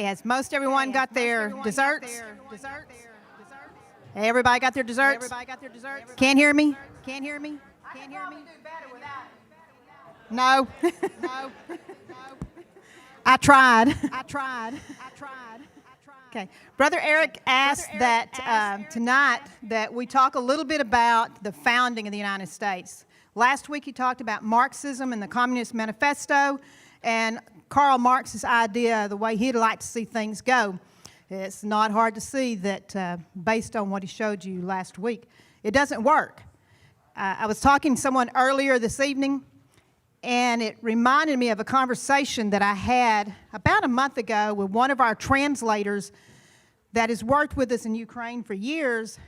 Has most everyone got their desserts? Everybody got their desserts? Can't hear me? Can't hear me? Can't hear me? No. No. I tried. Okay. Brother Eric asked that tonight that we talk a little bit about the founding of the United States. Last week he talked about Marxism and the Communist Manifesto and Karl Marx's idea of the way he'd like to see things go. It's not hard to see that based on what he showed you last week, it doesn't work. I was talking to someone earlier this evening, and it reminded me of a conversation that I had about a month ago with one of our translators that has worked with us in Ukraine for years,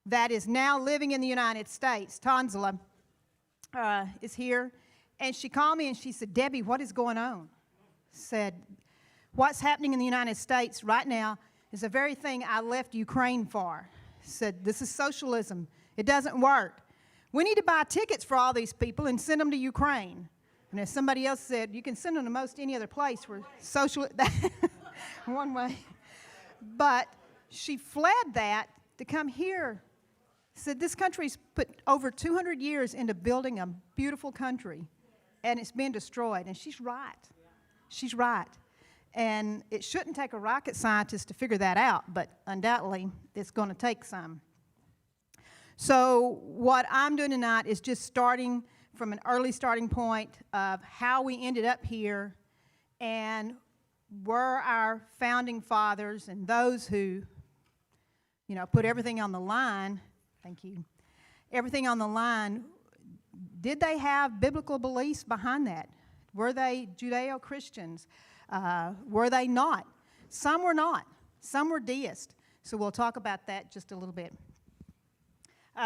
that is now living in the United States. Tanzala is here, and she called me and she said, "Debbie, what is going on?" Said, "What's happening in the United States right now is the very thing I left Ukraine for." Said, "This is socialism. It doesn't work. We need to buy tickets for all these people and send them to Ukraine." And as somebody else said, you can send them to most any other place where social, one way. But she fled that to come here. Said this country's put over 200 years into building a beautiful country, and it's been destroyed. And she's right. She's right. And it shouldn't take a rocket scientist to figure that out, but undoubtedly it's going to take some. So what I'm doing tonight is just starting from an early starting point of how we ended up here and were our founding fathers and those who, put everything on the line, thank you, everything on the line, did they have biblical beliefs behind that? Were they Judeo-Christians? Were they not? Some were not. Some were deists. So we'll talk about that just a little bit.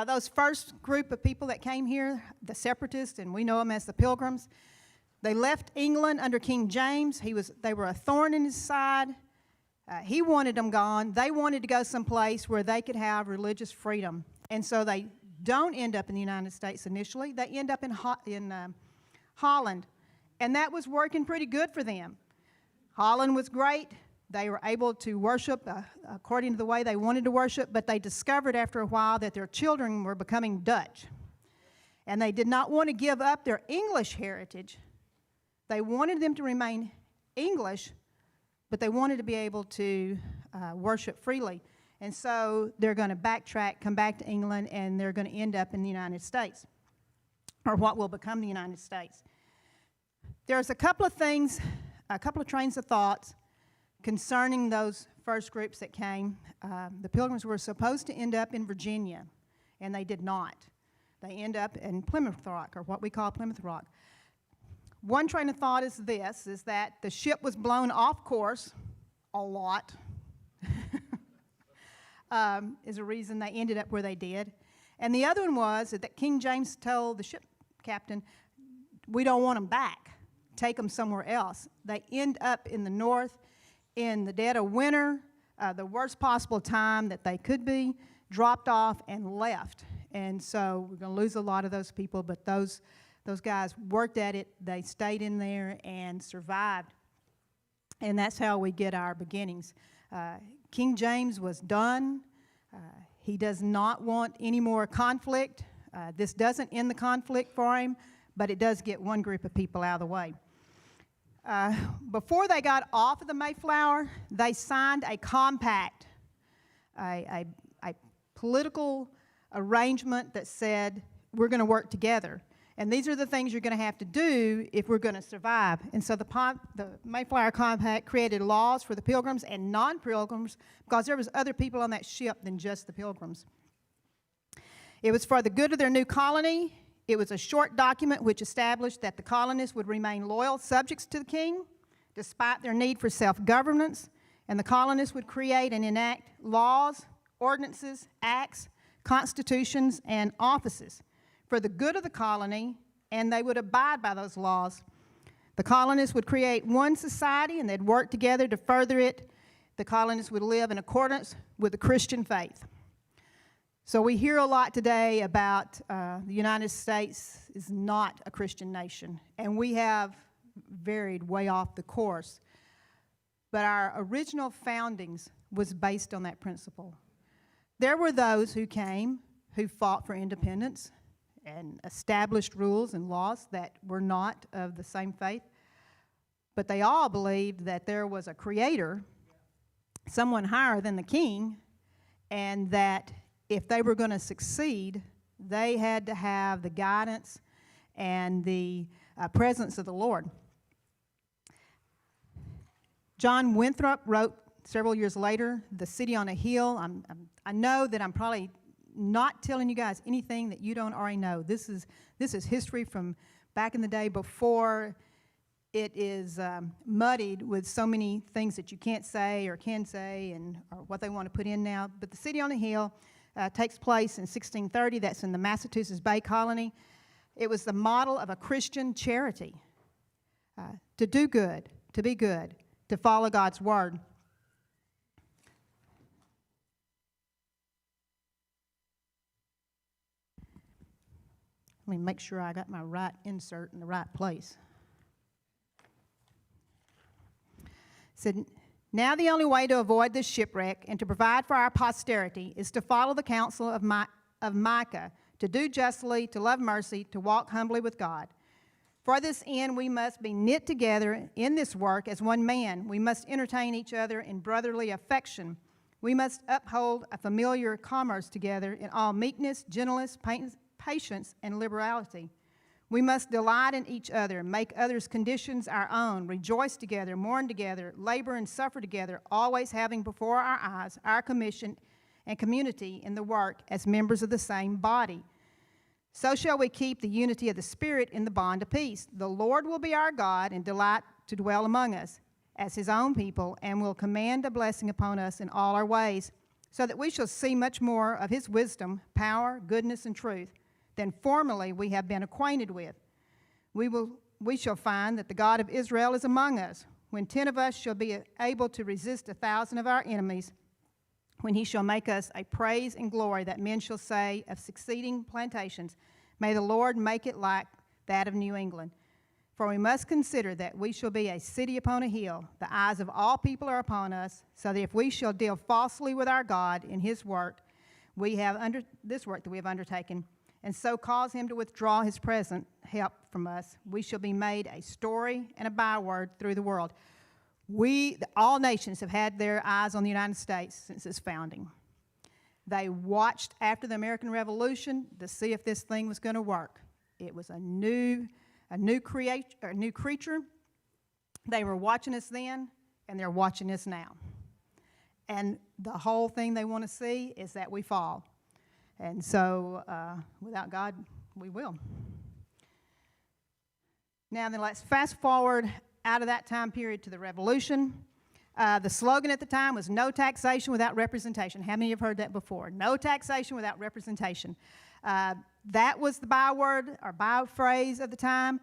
Those first group of people that came here, the separatists, and we know them as the Pilgrims, they left England under King James. They were a thorn in his side. He wanted them gone. They wanted to go someplace where they could have religious freedom. And so they don't end up in the United States initially. They end up in Holland. And that was working pretty good for them. Holland was great. They were able to worship according to the way they wanted to worship, but they discovered after a while that their children were becoming Dutch. And they did not want to give up their English heritage. They wanted them to remain English, but they wanted to be able to worship freely. And so they're going to backtrack, come back to England, and they're going to end up in the United States, or what will become the United States. There's a couple of things, a couple of trains of thoughts concerning those first groups that came. The Pilgrims were supposed to end up in Virginia, and they did not. They end up in Plymouth Rock, or what we call Plymouth Rock. One train of thought is that the ship was blown off course a lot, is a reason they ended up where they did. And the other one was that King James told the ship captain, "We don't want them back. Take them somewhere else." They end up in the north in the dead of winter, the worst possible time that they could be, dropped off and left. And so we're going to lose a lot of those people, but those guys worked at it. They stayed in there and survived. And that's how we get our beginnings. King James was done. He does not want any more conflict. This doesn't end the conflict for him, but it does get one group of people out of the way. Before they got off of the Mayflower, they signed a compact, a political arrangement that said, we're going to work together. And these are the things you're going to have to do if we're going to survive. And so the Mayflower Compact created laws for the Pilgrims and non-Pilgrims because there was other people on that ship than just the Pilgrims. It was for the good of their new colony. It was a short document which established that the colonists would remain loyal subjects to the king despite their need for self-governance, and the colonists would create and enact laws, ordinances, acts, constitutions, and offices for the good of the colony, and they would abide by those laws. The colonists would create one society, and they'd work together to further it. The colonists would live in accordance with the Christian faith. So we hear a lot today about the United States is not a Christian nation, and we have varied way off the course. but our original foundings was based on that principle. There were those who came who fought for independence and established rules and laws that were not of the same faith, but they all believed that there was a creator, someone higher than the king, and that if they were going to succeed, they had to have the guidance and the presence of the Lord. John Winthrop wrote several years later, The City on a Hill. I know that I'm probably not telling you guys anything that you don't already know. This is history from back in the day before it is muddied with so many things that you can't say or can say and or what they want to put in now. But The City on a Hill takes place in 1630. That's in the Massachusetts Bay Colony. It was the model of a Christian charity, to do good, to be good, to follow God's word. Let me make sure I got my right insert in the right place. It said, now the only way to avoid this shipwreck and to provide for our posterity is to follow the counsel of Micah, to do justly, to love mercy, to walk humbly with God. For this end we must be knit together in this work as one man. We must entertain each other in brotherly affection. We must uphold a familiar commerce together in all meekness, gentleness, patience, and liberality. We must delight in each other, make others' conditions our own, rejoice together, mourn together, labor and suffer together, always having before our eyes our commission and community in the work as members of the same body. So shall we keep the unity of the Spirit in the bond of peace. The Lord will be our God and delight to dwell among us as his own people, and will command a blessing upon us in all our ways, so that we shall see much more of his wisdom, power, goodness, and truth than formerly we have been acquainted with. We shall find that the God of Israel is among us, when 10 of us shall be able to resist 1,000 of our enemies, when he shall make us a praise and glory that men shall say of succeeding plantations, may the Lord make it like that of New England. For we must consider that we shall be a city upon a hill. The eyes of all people are upon us, so that if we shall deal falsely with our God in his work, this work that we have undertaken, and so cause him to withdraw his present help from us, we shall be made a story and a byword through the world. All nations have had their eyes on the United States since its founding. They watched after the American Revolution to see if this thing was going to work. It was a new creature. They were watching us then, and they're watching us now. And the whole thing they want to see is that we fall. And so, without God, we will. Now then, let's fast forward out of that time period to the Revolution. The slogan at the time was no taxation without representation. How many have heard that before? No taxation without representation. That was the byword or byphrase of the time,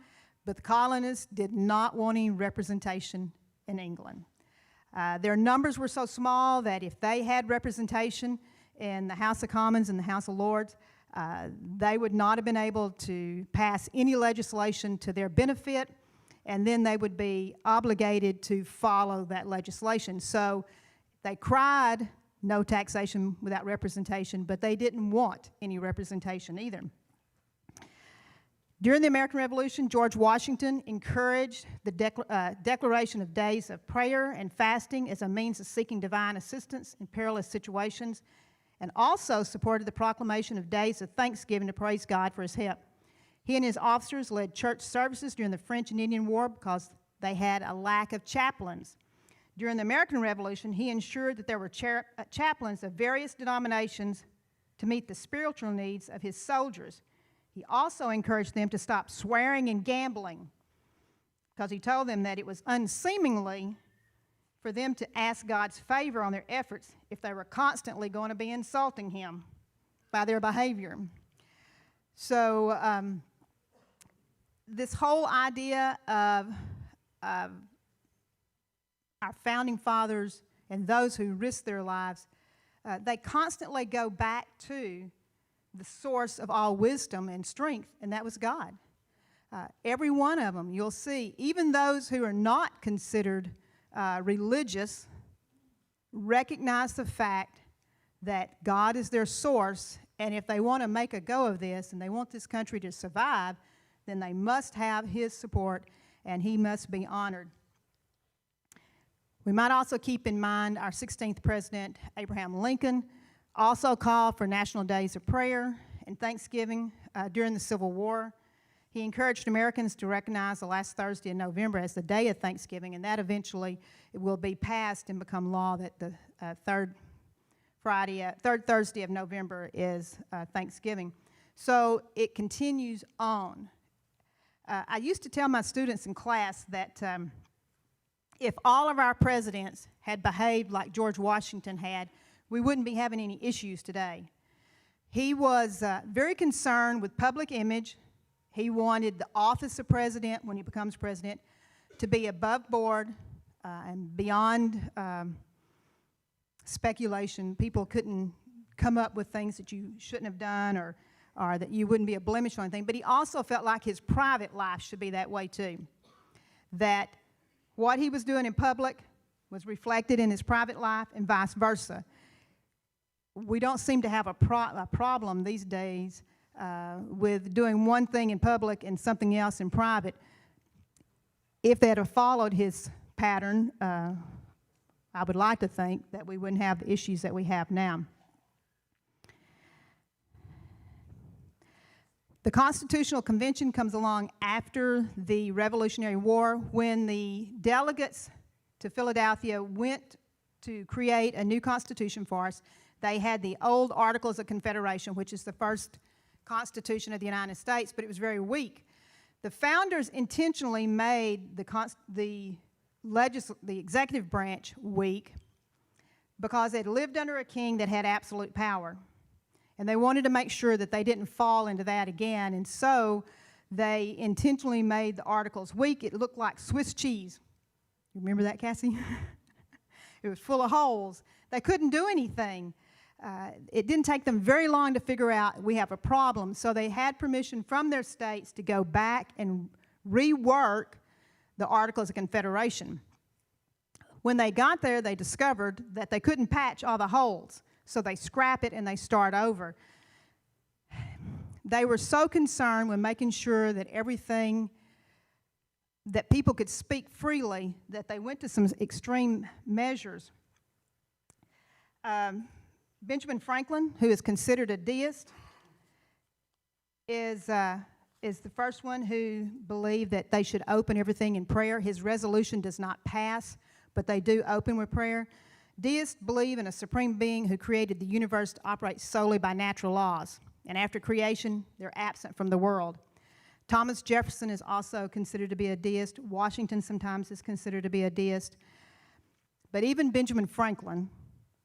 but the colonists did not want any representation in England. Their numbers were so small that if they had representation in the House of Commons and the House of Lords, they would not have been able to pass any legislation to their benefit, and then they would be obligated to follow that legislation. So they cried no taxation without representation, but they didn't want any representation either. During the American Revolution, George Washington encouraged the declaration of days of prayer and fasting as a means of seeking divine assistance in perilous situations, and also supported the proclamation of days of thanksgiving to praise God for his help. He and his officers led church services during the French and Indian War because they had a lack of chaplains. During the American Revolution, he ensured that there were chaplains of various denominations to meet the spiritual needs of his soldiers. He also encouraged them to stop swearing and gambling, because he told them that it was unseemly for them to ask God's favor on their efforts if they were constantly going to be insulting him by their behavior. So this whole idea of our founding fathers and those who risked their lives, they constantly go back to the source of all wisdom and strength, and that was God. Every one of them, you'll see, even those who are not considered religious recognize the fact that God is their source, and if they want to make a go of this and they want this country to survive, then they must have His support and He must be honored. We might also keep in mind our 16th President, Abraham Lincoln, also called for national days of prayer and thanksgiving during the Civil War. He encouraged Americans to recognize the last Thursday in November as the day of Thanksgiving, and that eventually it will be passed and become law that the third Thursday of November is Thanksgiving. So it continues on. I used to tell my students in class that if all of our presidents had behaved like George Washington had, we wouldn't be having any issues today. He was very concerned with public image. He wanted the office of president, when he becomes president, to be above board and beyond speculation. People couldn't come up with things that you shouldn't have done or that you wouldn't be a blemish on anything. But he also felt like his private life should be that way too. That what he was doing in public was reflected in his private life and vice versa. We don't seem to have a problem these days with doing one thing in public and something else in private. If they had followed his pattern, I would like to think that we wouldn't have the issues that we have now. The Constitutional Convention comes along after the Revolutionary War, when the delegates to Philadelphia went to create a new constitution for us. They had the old Articles of Confederation, which is the first Constitution of the United States, but it was very weak. The founders intentionally made the executive branch weak because they'd lived under a king that had absolute power. And they wanted to make sure that they didn't fall into that again, and so they intentionally made the articles weak. It looked like Swiss cheese. You remember that, Cassie? It was full of holes. They couldn't do anything. It didn't take them very long to figure out we have a problem, so they had permission from their states to go back and rework the Articles of Confederation. When they got there, they discovered that they couldn't patch all the holes, so they scrap it and they start over. They were so concerned with making sure that everything, that people could speak freely, that they went to some extreme measures. Benjamin Franklin, who is considered a deist, is the first one who believed that they should open everything in prayer. His resolution does not pass, but they do open with prayer. Deists believe in a supreme being who created the universe to operate solely by natural laws, and after creation, they're absent from the world. Thomas Jefferson is also considered to be a deist. Washington sometimes is considered to be a deist. But even Benjamin Franklin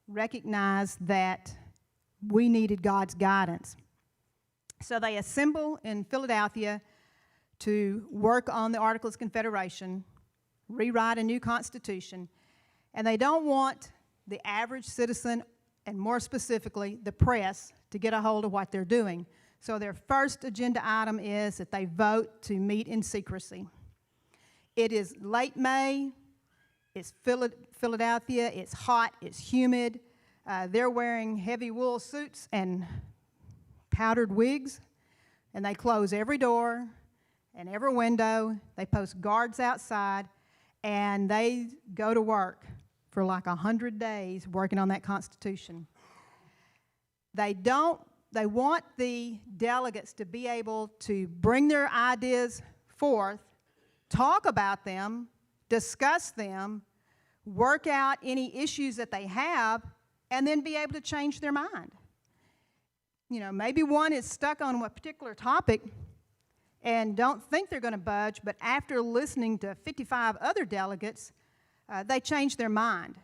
recognized that we needed God's guidance. So they assemble in Philadelphia to work on the Articles of Confederation, rewrite a new constitution, and they don't want the average citizen, and more specifically the press, to get a hold of what they're doing. So their first agenda item is that they vote to meet in secrecy. It is late May, it's Philadelphia, it's hot, it's humid. They're wearing heavy wool suits and powdered wigs, and they close every door and every window. They post guards outside, and they go to work for like 100 days working on that Constitution. They want the delegates to be able to bring their ideas forth, talk about them, discuss them, work out any issues that they have, and then be able to change their mind. You know, maybe one is stuck on a particular topic and don't think they're going to budge, but after listening to 55 other delegates, they change their mind.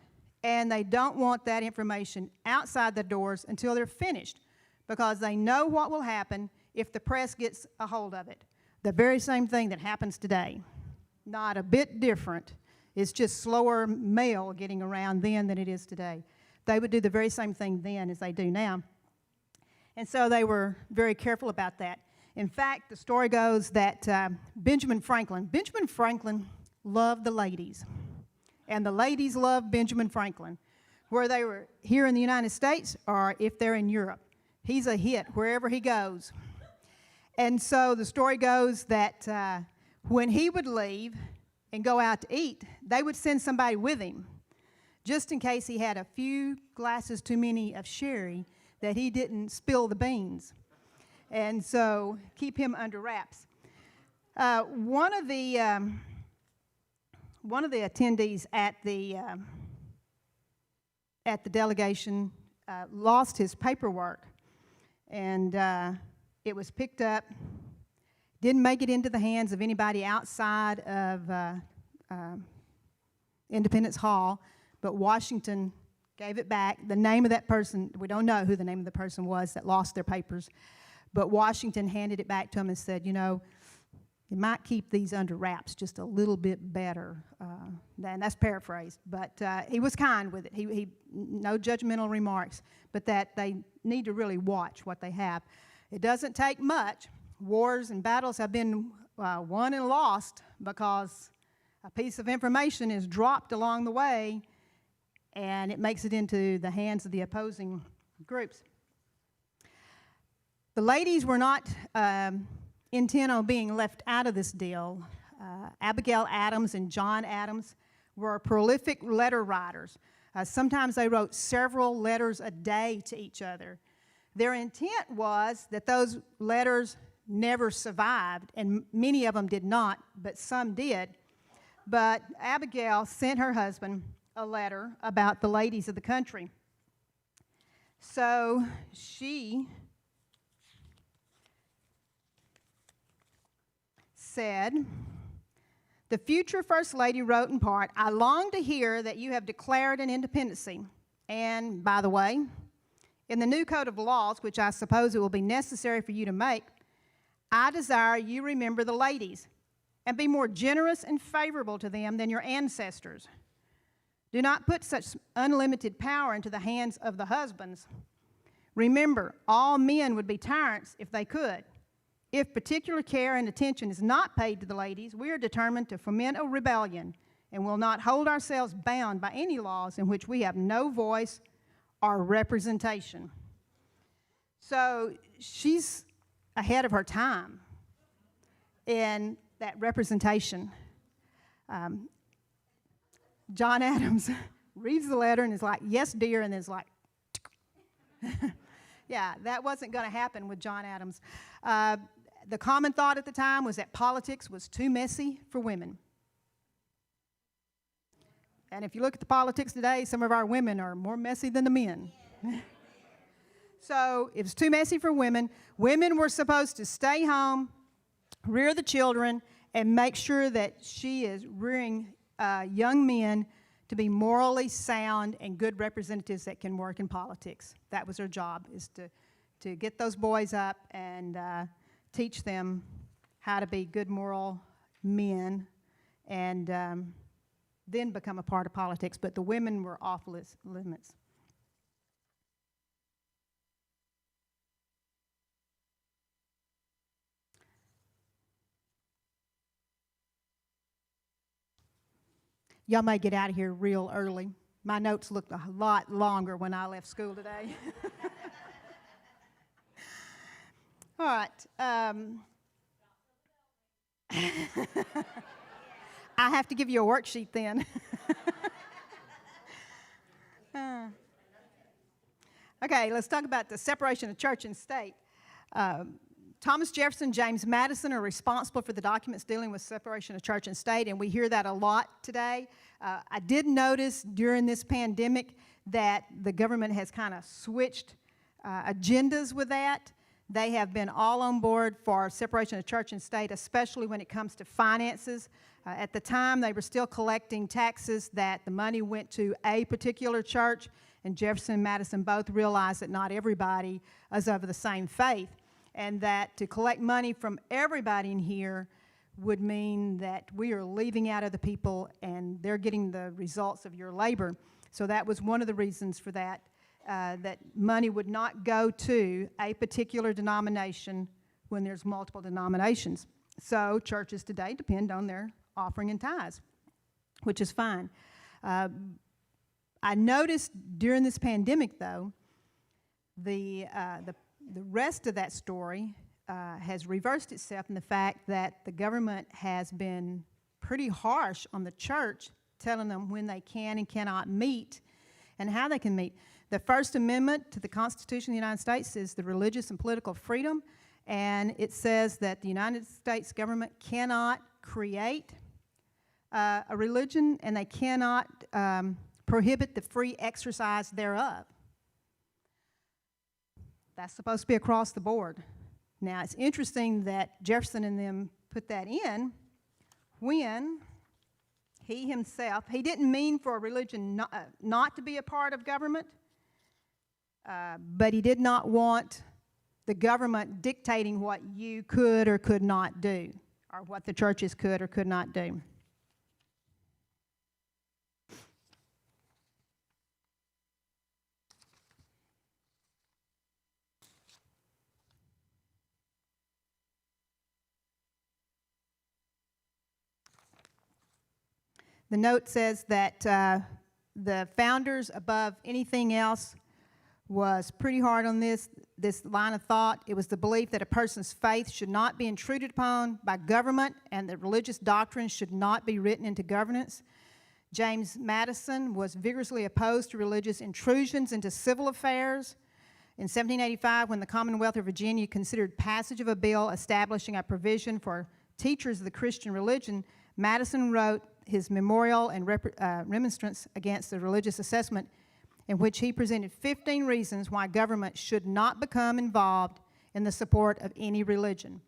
And they don't want that information outside the doors until they're finished, because they know what will happen if the press gets a hold of it. The very same thing that happens today. Not a bit different. It's just slower mail getting around then than it is today. They would do the very same thing then as they do now. And so they were very careful about that. In fact, the story goes that Benjamin Franklin loved the ladies. And the ladies love Benjamin Franklin, where they were here in the United States or if they're in Europe. He's a hit wherever he goes. And so the story goes that when he would leave and go out to eat, they would send somebody with him, just in case he had a few glasses too many of sherry, that he didn't spill the beans. And so keep him under wraps. One of the attendees at the delegation lost his paperwork, and it was picked up. Didn't make it into the hands of anybody outside of Independence Hall, but Washington gave it back. The name of that person, we don't know who the name of the person was that lost their papers, but Washington handed it back to him and said, you know, you might keep these under wraps just a little bit better. And that's paraphrased, but he was kind with it. He no judgmental remarks, but that they need to really watch what they have. It doesn't take much. Wars and battles have been won and lost because a piece of information is dropped along the way and it makes it into the hands of the opposing groups. The ladies were not intent on being left out of this deal. Abigail Adams and John Adams were prolific letter writers. Sometimes they wrote several letters a day to each other. Their intent was that those letters never survived, and many of them did not, but some did. But Abigail sent her husband a letter about the ladies of the country. So she said, the future First Lady wrote in part, I long to hear that you have declared an independency. And by the way, in the new code of laws, which I suppose it will be necessary for you to make, I desire you remember the ladies and be more generous and favorable to them than your ancestors. Do not put such unlimited power into the hands of the husbands. Remember, all men would be tyrants if they could. If particular care and attention is not paid to the ladies, we are determined to foment a rebellion and will not hold ourselves bound by any laws in which we have no voice or representation. So she's ahead of her time in that representation. John Adams reads the letter and is like, yes, dear, and is like, yeah, that wasn't going to happen with John Adams. The common thought at the time was that politics was too messy for women. And if you look at the politics today, some of our women are more messy than the men. So it was too messy for women. Women were supposed to stay home, rear the children, and make sure that she is rearing young men to be morally sound and good representatives that can work in politics. That was her job, is to get those boys up and teach them how to be good moral men and then become a part of politics. But the women were off limits. Y'all may get out of here real early. My notes looked a lot longer when I left school today. All right. I have to give you a worksheet then. Okay, let's talk about the separation of church and state. Thomas Jefferson, James Madison are responsible for the documents dealing with separation of church and state, and we hear that a lot today. I did notice during this pandemic that the government has kind of switched agendas with that. They have been all on board for separation of church and state, especially when it comes to finances. At the time, they were still collecting taxes that the money went to a particular church, and Jefferson and Madison both realized that not everybody is of the same faith, and that to collect money from everybody in here would mean that we are leaving out other people and they're getting the results of your labor. So that was one of the reasons for that, that money would not go to a particular denomination when there's multiple denominations. So churches today depend on their offering and tithes, which is fine. I noticed during this pandemic, though, the rest of that story has reversed itself in the fact that the government has been pretty harsh on the church, telling them when they can and cannot meet and how they can meet. The First Amendment to the Constitution of the United States is the religious and political freedom, and it says that the United States government cannot create a religion, and they cannot prohibit the free exercise thereof. That's supposed to be across the board. Now, it's interesting that Jefferson and them put that in when he himself, he didn't mean for a religion not to be a part of government, but he did not want the government dictating what you could or could not do, or what the churches could or could not do. The note says that the founders, above anything else, was pretty hard on this line of thought. It was the belief that a person's faith should not be intruded upon by government, and that religious doctrine should not be written into governance. James Madison was vigorously opposed to religious intrusions into civil affairs. In 1785, when the Commonwealth of Virginia considered passage of a bill establishing a provision for teachers of the Christian religion, Madison wrote his memorial and remonstrance against the religious assessment, in which he presented 15 reasons why government should not become involved in the support of any religion.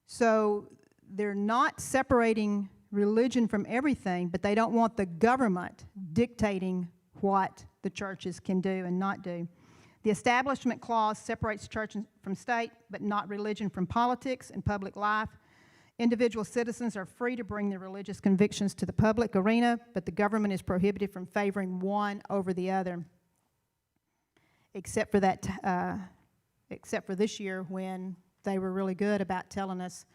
So they're not separating religion from everything, but they don't want the government dictating what the churches can do and not do. The Establishment Clause separates church from state, but not religion from politics and public life. Individual citizens are free to bring their religious convictions to the public arena, but the government is prohibited from favoring one over the other, except for this year, when they were really good about telling us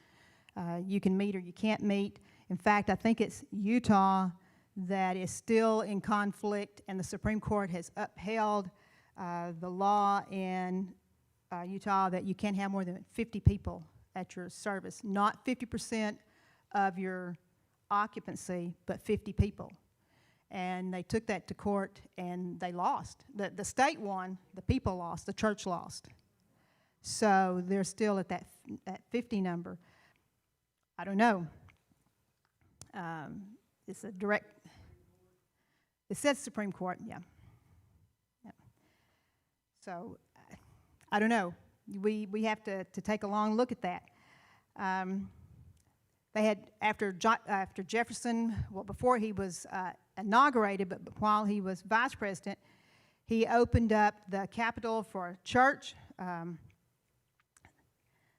you can meet or you can't meet. In fact, I think it's Utah that is still in conflict, and the Supreme Court has upheld the law in Utah that you can't have more than 50 people at your service, not 50% of your occupancy, but 50 people. And they took that to court, and they lost. The state won, the people lost, the church lost. So they're still at that 50 number. I don't know. It's a direct, it says Supreme Court, yeah. So I don't know. We have to take a long look at that. They had, after Jefferson, well, before he was inaugurated, but while he was vice president, he opened up the Capitol for church.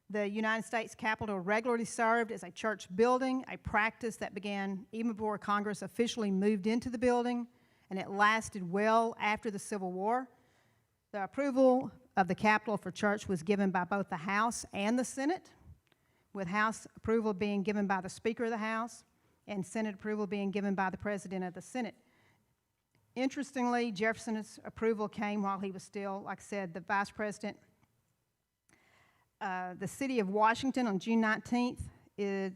The United States Capitol regularly served as a church building, a practice that began even before Congress officially moved into the building, and it lasted well after the Civil War. The approval of the Capitol for church was given by both the House and the Senate, with House approval being given by the Speaker of the House and Senate approval being given by the President of the Senate. Interestingly, Jefferson's approval came while he was still, like I said, the Vice President. The city of Washington on June 19th is,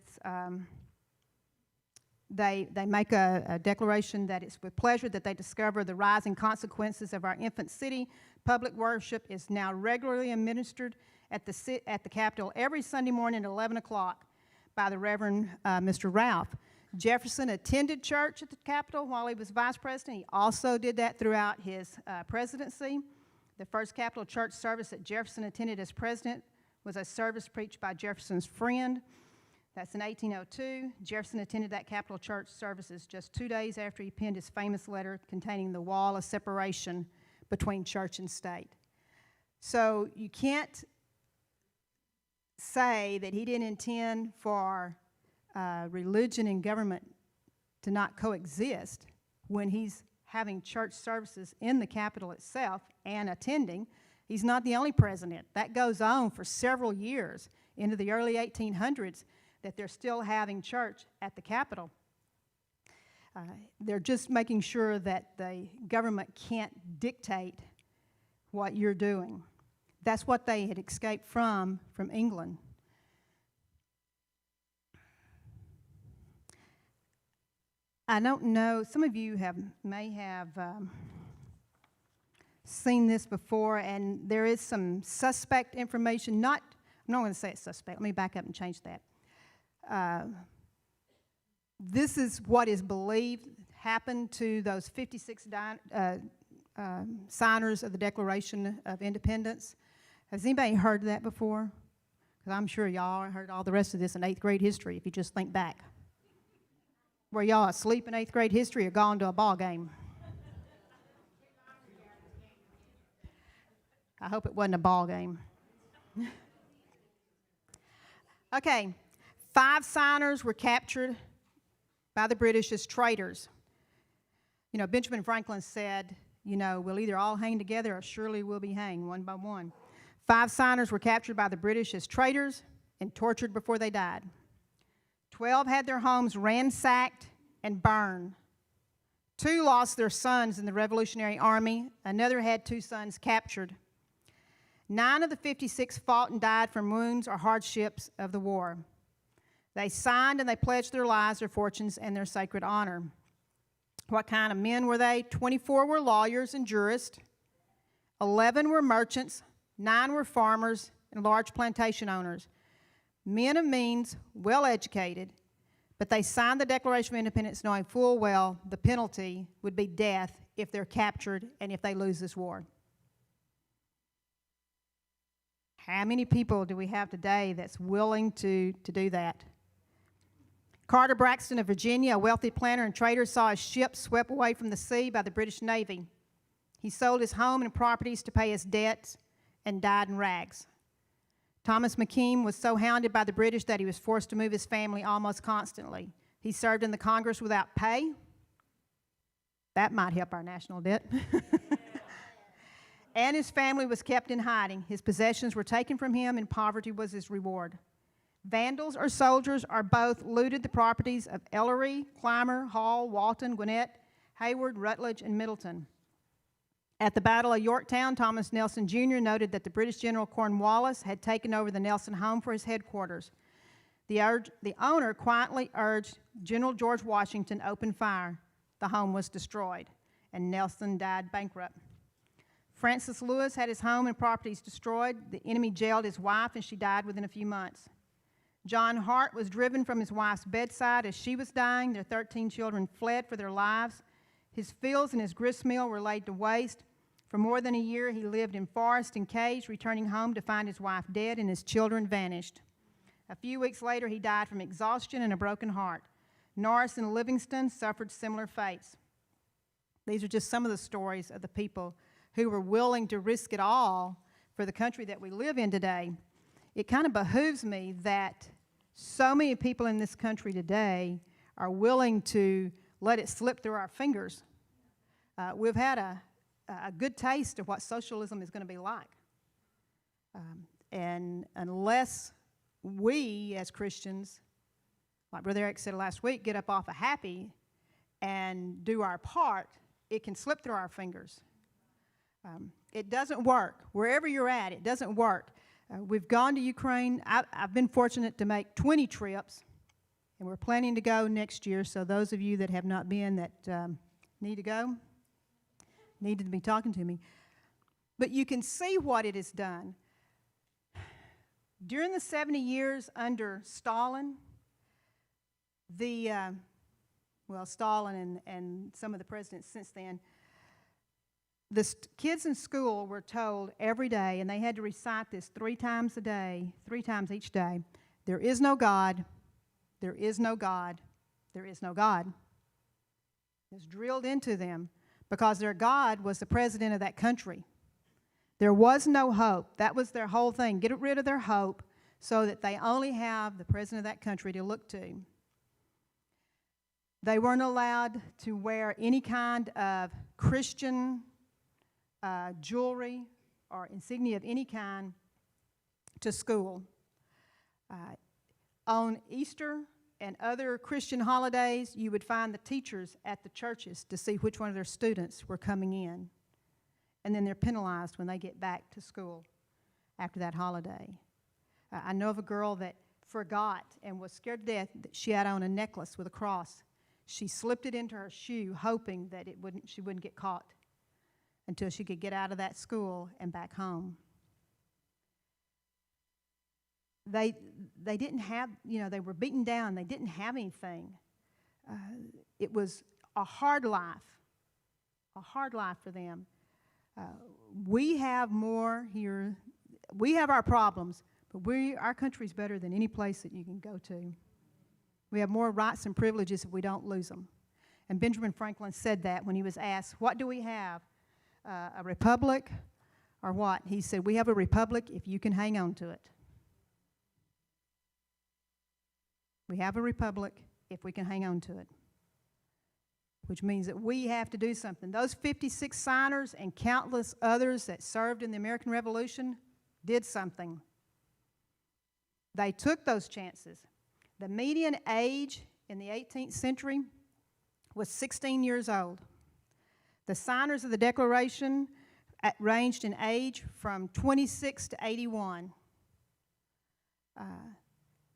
they make a declaration that it's with pleasure that they discover the rising consequences of our infant city. Public worship is now regularly administered at the Capitol every Sunday morning at 11 o'clock by the Reverend Mr. Ralph. Jefferson attended church at the Capitol while he was vice president. He also did that throughout his presidency. The first Capitol church service that Jefferson attended as president was a service preached by Jefferson's friend. That's in 1802. Jefferson attended that Capitol church services just 2 days after he penned his famous letter containing the wall of separation between church and state. So you can't say that he didn't intend for religion and government to not coexist when he's having church services in the Capitol itself and attending. He's not the only president. That goes on for several years into the early 1800s that they're still having church at the Capitol. They're just making sure that the government can't dictate what you're doing. That's what they had escaped from England. I don't know, some of you may have seen this before, and there is some suspect information. I'm not going to say it's suspect. Let me back up and change that. This is what is believed happened to those 56 signers of the Declaration of Independence. Has anybody heard that before? Because I'm sure y'all heard all the rest of this in 8th grade history, if you just think back. Were y'all asleep in 8th grade history or gone to a ball game? I hope it wasn't a ball game. Okay, 5 signers were captured by the British as traitors. You know, Benjamin Franklin said, you know, we'll either all hang together or surely we'll be hanged one by one. 5 signers were captured by the British as traitors and tortured before they died. 12 had their homes ransacked and burned. 2 lost their sons in the Revolutionary Army. Another had 2 sons captured. 9 of the 56 fought and died from wounds or hardships of the war. They signed and they pledged their lives, their fortunes, and their sacred honor. What kind of men were they? 24 were lawyers and jurists. 11 were merchants. 9 were farmers and large plantation owners. Men of means, well educated, but they signed the Declaration of Independence knowing full well the penalty would be death if they're captured and if they lose this war. How many people do we have today that's willing to do that? Carter Braxton of Virginia, a wealthy planter and trader, saw his ship swept away from the sea by the British Navy. He sold his home and properties to pay his debts and died in rags. Thomas McKean was so hounded by the British that he was forced to move his family almost constantly. He served in the Congress without pay. That might help our national debt. And his family was kept in hiding. His possessions were taken from him, and poverty was his reward. Vandals or soldiers or both looted the properties of Ellery, Clymer, Hall, Walton, Gwinnett, Hayward, Rutledge, and Middleton. At the Battle of Yorktown, Thomas Nelson Jr. noted that the British General Cornwallis had taken over the Nelson home for his headquarters. The owner quietly urged General George Washington to open fire. The home was destroyed, and Nelson died bankrupt. Francis Lewis had his home and properties destroyed. The enemy jailed his wife, and she died within a few months. John Hart was driven from his wife's bedside as she was dying. Their 13 children fled for their lives. His fields and his grist mill were laid to waste. For more than a year, he lived in forest and caves, returning home to find his wife dead and his children vanished. A few weeks later, he died from exhaustion and a broken heart. Norris and Livingston suffered similar fates. These are just some of the stories of the people who were willing to risk it all for the country that we live in today. It kind of behooves me that so many people in this country today are willing to let it slip through our fingers. We've had a good taste of what socialism is going to be like. And unless we as Christians, like Brother Eric said last week, get up off a happy and do our part, it can slip through our fingers. It doesn't work. Wherever you're at, it doesn't work. We've gone to Ukraine. I've been fortunate to make 20 trips, and we're planning to go next year. So those of you that have not been that need to go, need to be talking to me. But you can see what it has done. During the 70 years under Stalin, Stalin and some of the presidents since then, the kids in school were told every day, and they had to recite this 3 times a day, 3 times each day, there is no God, there is no God, there is no God. It's drilled into them because their God was the president of that country. There was no hope. That was their whole thing. Get rid of their hope so that they only have the president of that country to look to. They weren't allowed to wear any kind of Christian jewelry or insignia of any kind to school. On Easter, and other Christian holidays, you would find the teachers at the churches to see which one of their students were coming in. And then they're penalized when they get back to school after that holiday. I know of a girl that forgot and was scared to death that she had on a necklace with a cross. She slipped it into her shoe, hoping that she wouldn't get caught until she could get out of that school and back home. They didn't have, they were beaten down. They didn't have anything. It was a hard life for them. We have more here. We have our problems, but our country's better than any place that you can go to. We have more rights and privileges if we don't lose them. And Benjamin Franklin said that when he was asked, what do we have, a republic or what? He said, we have a republic if you can hang on to it. We have a republic if we can hang on to it, which means that we have to do something. Those 56 signers and countless others that served in the American Revolution did something. They took those chances. The median age in the 18th century was 16 years old. The signers of the Declaration ranged in age from 26 to 81.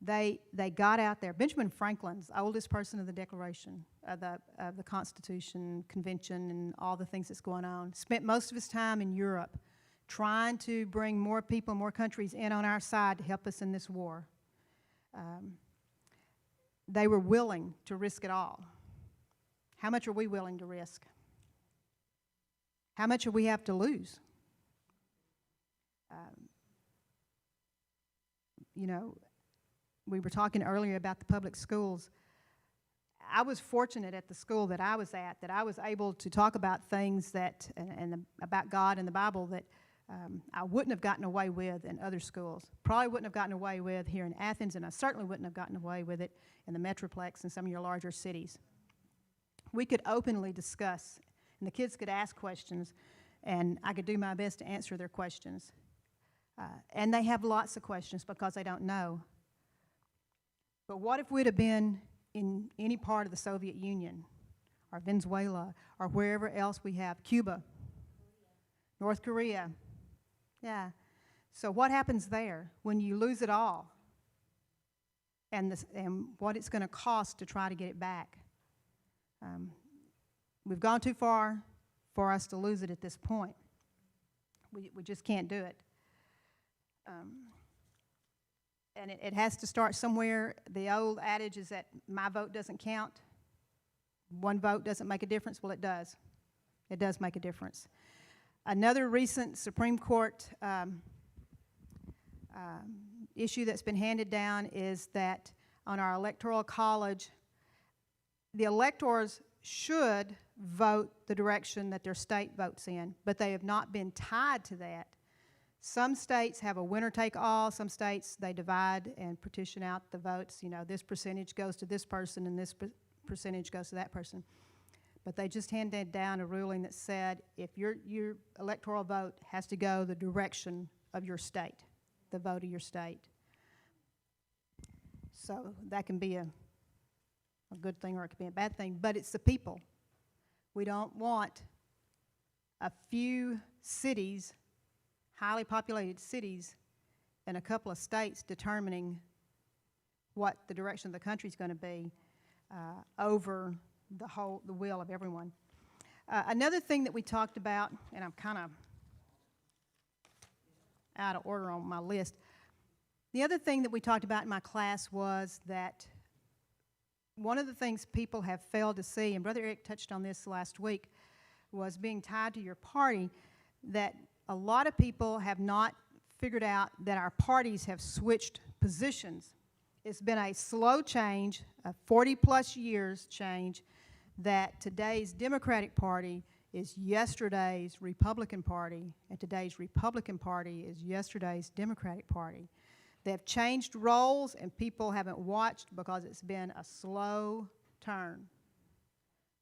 They got out there. Benjamin Franklin's the oldest person of the Declaration, of the Constitution, Convention, and all the things that's going on. Spent most of his time in Europe trying to bring more people, more countries in on our side to help us in this war. They were willing to risk it all. How much are we willing to risk? How much do we have to lose? We were talking earlier about the public schools. I was fortunate at the school that I was at that I was able to talk about things that about God and the Bible that I wouldn't have gotten away with in other schools. Probably wouldn't have gotten away with here in Athens, and I certainly wouldn't have gotten away with it in the Metroplex and some of your larger cities. We could openly discuss, and the kids could ask questions, and I could do my best to answer their questions. And they have lots of questions because they don't know. But what if we'd have been in any part of the Soviet Union or Venezuela or wherever else we have, Cuba, North Korea? Yeah. So what happens there when you lose it all and what it's going to cost to try to get it back? We've gone too far for us to lose it at this point. We just can't do it. And it has to start somewhere. The old adage is that my vote doesn't count. One vote doesn't make a difference. Well, it does. It does make a difference. Another recent Supreme Court issue that's been handed down is that on our electoral college, the electors should vote the direction that their state votes in, but they have not been tied to that. Some states have a winner-take-all. Some states, they divide and partition out the votes. This percentage goes to this person and this percentage goes to that person. But they just handed down a ruling that said if your electoral vote has to go the direction of your state, the vote of your state. So that can be a good thing or it can be a bad thing, but it's the people. We don't want a few cities, highly populated cities in a couple of states determining what the direction of the country is going to be over the will of everyone. Another thing that we talked about, and I'm kind of out of order on my list. The other thing that we talked about in my class was that one of the things people have failed to see, and Brother Eric touched on this last week, was being tied to your party, that a lot of people have not figured out that our parties have switched positions. It's been a slow change, a 40-plus years change, that today's Democratic Party is yesterday's Republican Party, and today's Republican Party is yesterday's Democratic Party. They've changed roles, and people haven't watched because it's been a slow turn.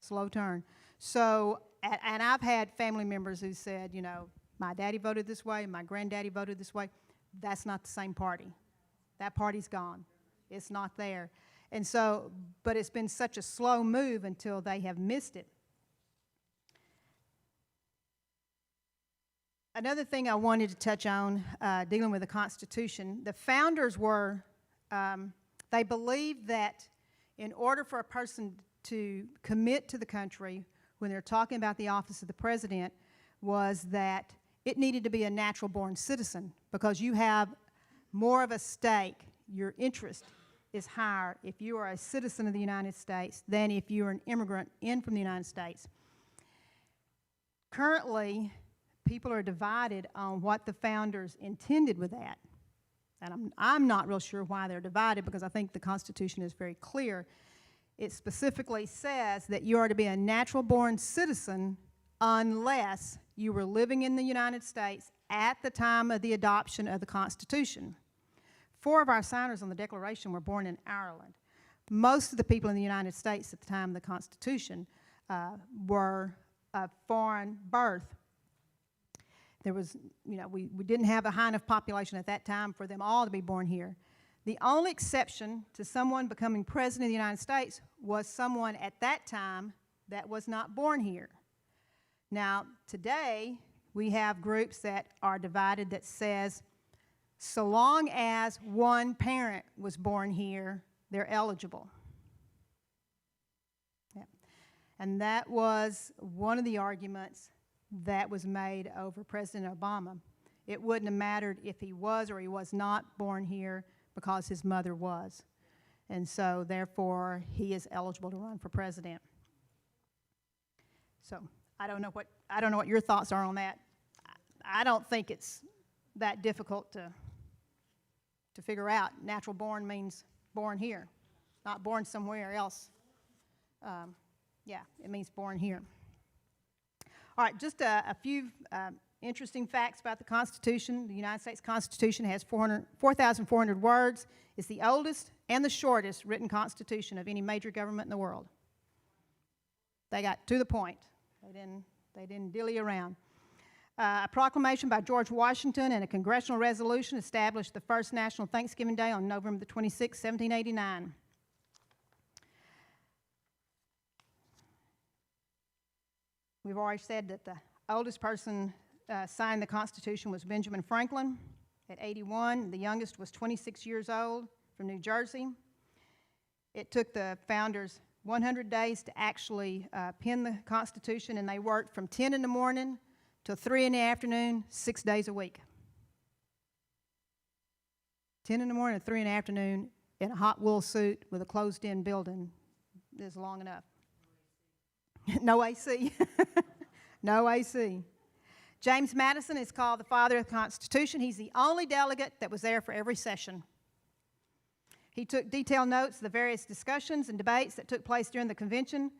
Slow turn. So, and I've had family members who said, my daddy voted this way, my granddaddy voted this way. That's not the same party. That party's gone. It's not there. And so, but it's been such a slow move until they have missed it. Another thing I wanted to touch on, dealing with the Constitution, the founders were, they believed that in order for a person to commit to the country when they're talking about the office of the president, was that it needed to be a natural-born citizen, because you have more of a stake. Your interest is higher if you are a citizen of the United States than if you are an immigrant in from the United States. Currently, people are divided on what the founders intended with that. And I'm not real sure why they're divided, because I think the Constitution is very clear. It specifically says that you are to be a natural-born citizen unless you were living in the United States at the time of the adoption of the Constitution. 4 of our signers on the Declaration were born in Ireland. Most of the people in the United States at the time of the Constitution were of foreign birth. There was, we didn't have a high enough population at that time for them all to be born here. The only exception to someone becoming president of the United States was someone at that time that was not born here. Now, today, we have groups that are divided that says, so long as one parent was born here, they're eligible. Yeah. And that was one of the arguments that was made over President Obama. It wouldn't have mattered if he was or he was not born here, because his mother was. And so, therefore, he is eligible to run for president. So, I don't know what your thoughts are on that. I don't think it's that difficult to figure out. Natural born means born here, not born somewhere else. Yeah, it means born here. All right, just a few interesting facts about the Constitution. The United States Constitution has 4,400 words. It's the oldest and the shortest written constitution of any major government in the world. They got to the point. They didn't dilly around. A proclamation by George Washington and a congressional resolution established the first National Thanksgiving Day on November 26, 1789. We've already said that the oldest person signed the Constitution was Benjamin Franklin at 81. The youngest was 26 years old from New Jersey. It took the founders 100 days to actually pen the Constitution, and they worked from 10 in the morning till 3 in the afternoon, 6 days a week. 10 in the morning and 3 in the afternoon in a hot wool suit with a closed-in building is long enough. No AC. No AC. James Madison is called the father of the Constitution. He's the only delegate that was there for every session. He took detailed notes of the various discussions and debates that took place during the convention.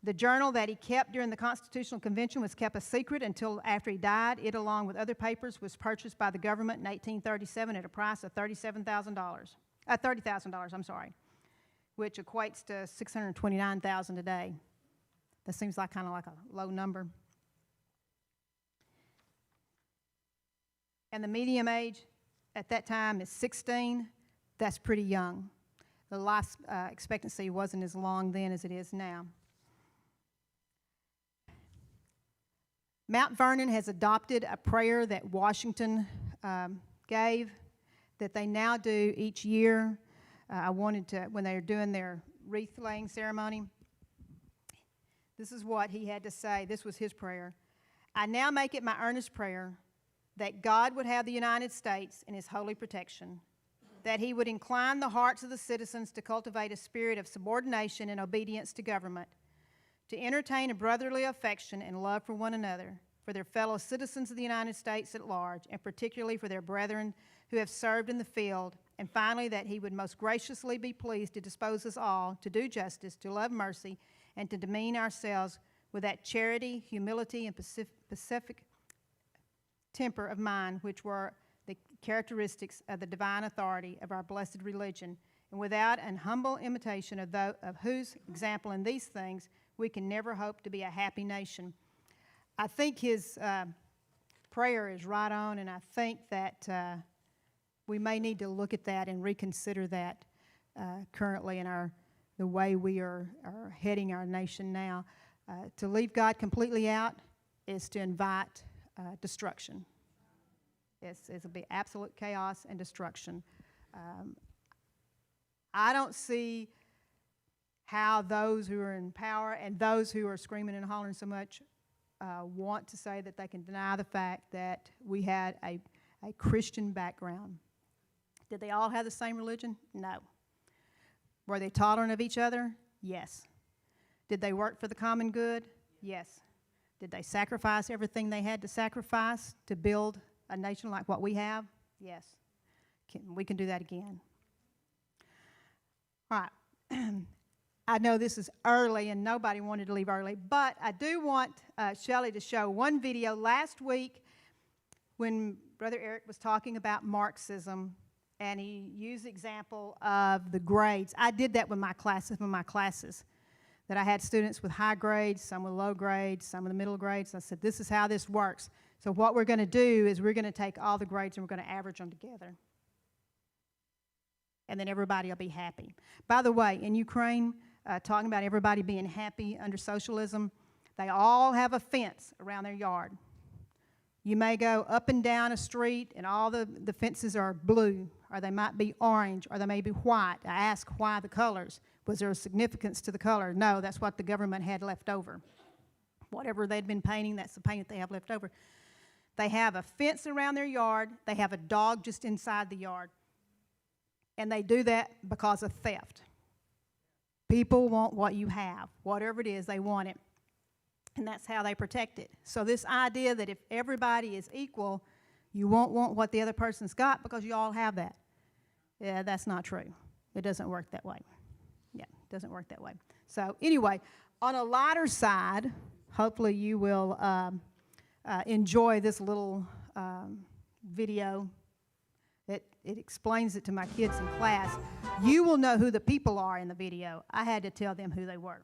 The journal that he kept during the Constitutional Convention was kept a secret until after he died. It, along with other papers, was purchased by the government in 1837 at a price of $30,000, I'm sorry, which equates to $629,000 today. That seems like kind of like a low number. And the median age at that time is 16. That's pretty young. The life expectancy wasn't as long then as it is now. Mount Vernon has adopted a prayer that Washington gave that they now do each year. I wanted to, when they're doing their wreath-laying ceremony, this is what he had to say. This was his prayer. I now make it my earnest prayer that God would have the United States in his holy protection, that he would incline the hearts of the citizens to cultivate a spirit of subordination and obedience to government, to entertain a brotherly affection and love for one another, for their fellow citizens of the United States at large, and particularly for their brethren who have served in the field, and finally that he would most graciously be pleased to dispose us all to do justice, to love mercy, and to demean ourselves with that charity, humility, and pacific temper of mind which were the characteristics of the divine authority of our blessed religion, and without an humble imitation of whose example in these things we can never hope to be a happy nation. I think his prayer is right on, and I think that we may need to look at that and reconsider that, currently in the way we are heading our nation now. To leave God completely out is to invite destruction. It'll be absolute chaos and destruction. I don't see how those who are in power and those who are screaming and hollering so much want to say that they can deny the fact that we had a Christian background. Did they all have the same religion? No. Were they tolerant of each other? Yes. Did they work for the common good? Yes. Did they sacrifice everything they had to sacrifice to build a nation like what we have? Yes. We can do that again. All right. I know this is early and nobody wanted to leave early, but I do want Shelley to show one video. Last week when Brother Eric was talking about Marxism and he used the example of the grades. I did that with my classes, that I had students with high grades, some with low grades, some with the middle grades. I said, this is how this works. So what we're going to do is we're going to take all the grades and we're going to average them together. And then everybody will be happy. By the way, in Ukraine, talking about everybody being happy under socialism, they all have a fence around their yard. You may go up and down a street and all the fences are blue, or they might be orange, or they may be white. I asked why the colors. Was there a significance to the color? No, that's what the government had left over. Whatever they'd been painting, that's the paint that they have left over. They have a fence around their yard. They have a dog just inside the yard. And they do that because of theft. People want what you have. Whatever it is, they want it. And that's how they protect it. So this idea that if everybody is equal, you won't want what the other person's got because you all have that. Yeah, that's not true. It doesn't work that way. Yeah, it doesn't work that way. So anyway, on a lighter side, hopefully you will enjoy this little video. It explains it to my kids in class. You will know who the people are in the video. I had to tell them who they were.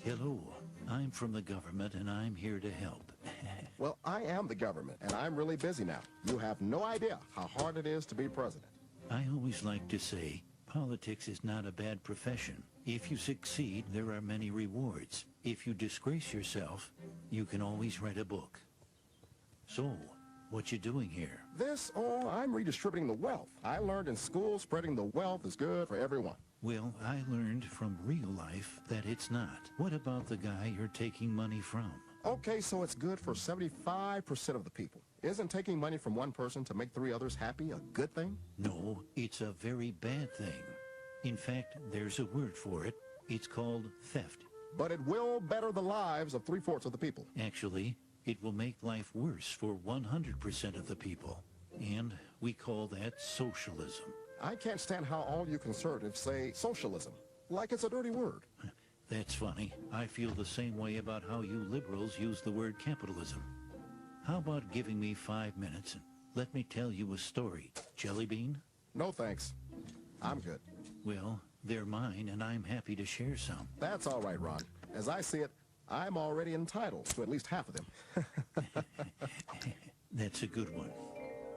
Hello, I'm from the government and I'm here to help. Well, I am the government, and I'm really busy now. You have no idea how hard it is to be president. I always like to say, politics is not a bad profession. If you succeed, there are many rewards. If you disgrace yourself, you can always write a book. So, what you doing here? I'm redistributing the wealth. I learned in school spreading the wealth is good for everyone. Well, I learned from real life that it's not. What about the guy you're taking money from? Okay, so it's good for 75% of the people. Isn't taking money from one person to make 3 others happy a good thing? No, it's a very bad thing. In fact, there's a word for it. It's called theft. But it will better the lives of 3/4 of the people. Actually, it will make life worse for 100% of the people. And we call that socialism. I can't stand how all you conservatives say socialism, like it's a dirty word. That's funny. I feel the same way about how you liberals use the word capitalism. How about giving me 5 minutes and let me tell you a story, Jelly Bean? No thanks. I'm good. Well, they're mine and I'm happy to share some. That's all right, Ron. As I see it, I'm already entitled to at least half of them. That's a good one.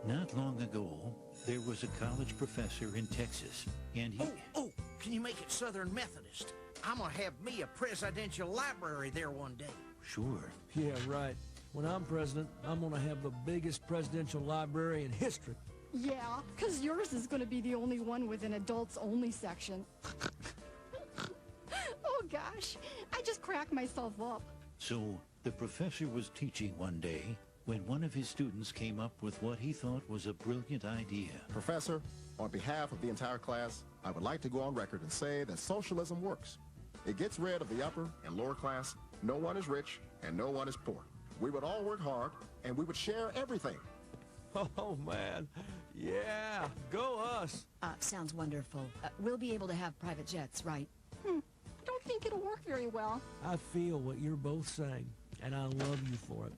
Not long ago, there was a college professor in Texas, and he... Oh, can you make it Southern Methodist? I'm gonna have me a presidential library there one day. Sure. Yeah, right. When I'm president, I'm gonna have the biggest presidential library in history. Yeah, because yours is going to be the only one with an adults-only section. Oh, gosh. I just cracked myself up. So, the professor was teaching one day when one of his students came up with what he thought was a brilliant idea. Professor, on behalf of the entire class, I would like to go on record and say that socialism works. It gets rid of the upper and lower class. No one is rich and no one is poor. We would all work hard and we would share everything. Oh, man. Yeah, go us. Sounds wonderful. We'll be able to have private jets, right? I don't think it'll work very well. I feel what you're both saying, and I love you for it.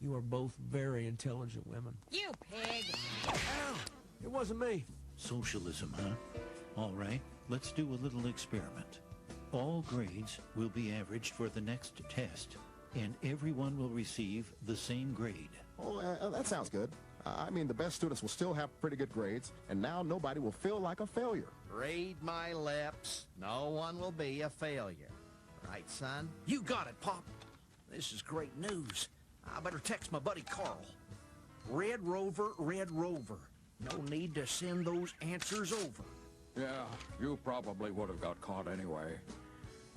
You are both very intelligent women. You pig! Ow! It wasn't me. Socialism, huh? All right, let's do a little experiment. All grades will be averaged for the next test, and everyone will receive the same grade. Oh, that sounds good. I mean, the best students will still have pretty good grades, and now nobody will feel like a failure. Read my lips. No one will be a failure. Right, son? You got it, Pop. This is great news. I better text my buddy Carl. Red Rover, Red Rover. No need to send those answers over. Yeah, you probably would have got caught anyway.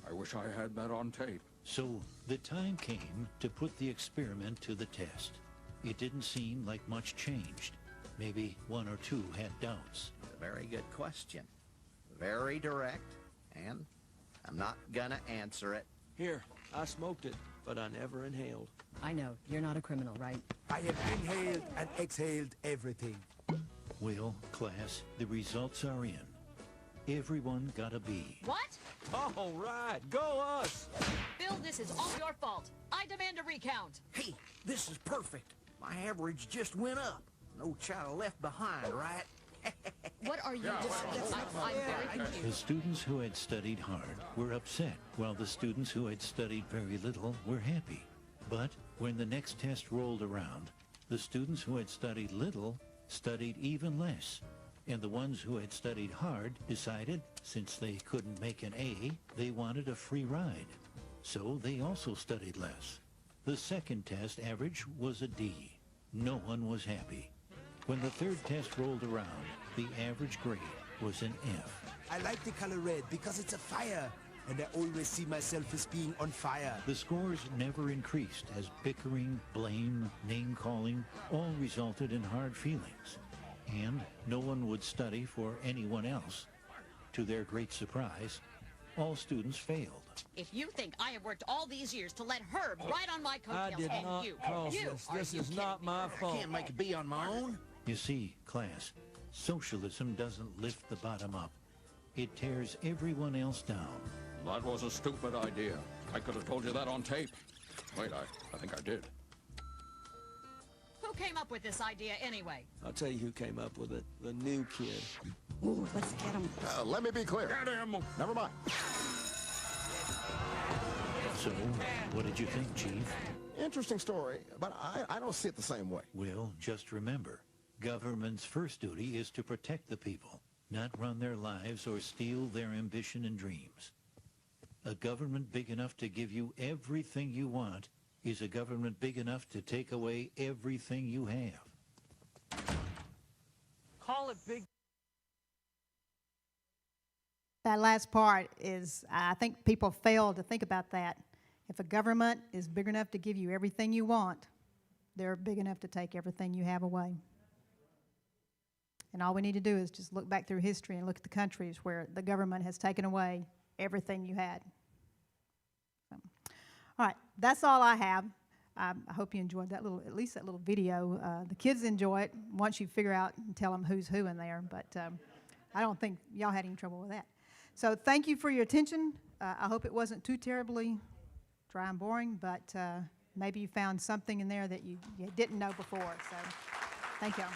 I wish I had that on tape. So the time came to put the experiment to the test. It didn't seem like much changed. Maybe one or two had doubts. A very good question. Very direct, and I'm not gonna answer it. Here, I smoked it, but I never inhaled. I know, you're not a criminal, right? I have inhaled and exhaled everything. Well, class, the results are in. Everyone got a B. What? All right, go us! Bill, this is all your fault. I demand a recount. Hey, this is perfect. My average just went up. No child left behind, right? What are you doing? I'm very The confused. students who had studied hard were upset, while the students who had studied very little were happy. But when the next test rolled around, the students who had studied little studied even less. And the ones who had studied hard decided, since they couldn't make an A, they wanted a free ride. So they also studied less. The second test average was a D. No one was happy. When the third test rolled around, the average grade was an F. I like the color red because it's a fire, and I always see myself as being on fire. The scores never increased as bickering, blame, name-calling all resulted in hard feelings. And no one would study for anyone else. To their great surprise, all students failed. If you think I have worked all these years to let Herb ride on my I coattails, did and not you, cause you, this. are This you is kidding not me? my I fault. can't make a B on my own. You see, class, socialism doesn't lift the bottom up. It tears everyone else down. That was a stupid idea. I could have told you that on tape. Wait, I think I did. Who came up with this idea anyway? I'll tell you who came up with it. The new kid. Ooh, let's get him. Let me be clear. Get him! Never mind. So, what did you think, Chief? Interesting story, but I don't see it the same way. Well, just remember, government's first duty is to protect the people, not run their lives or steal their ambition and dreams. A government big enough to give you everything you want is a government big enough to take away everything you have. Call it big. That last part is, I think people fail to think about that. If a government is big enough to give you everything you want, they're big enough to take everything you have away. And all we need to do is just look back through history and look at the countries where the government has taken away everything you had. So, all right, that's all I have. I hope you enjoyed that little, at least that little video. The kids enjoy it once you figure out and tell them who's who in there, but I don't think y'all had any trouble with that. So thank you for your attention. I hope it wasn't too terribly dry and boring, but maybe you found something in there that you didn't know before. So thank y'all.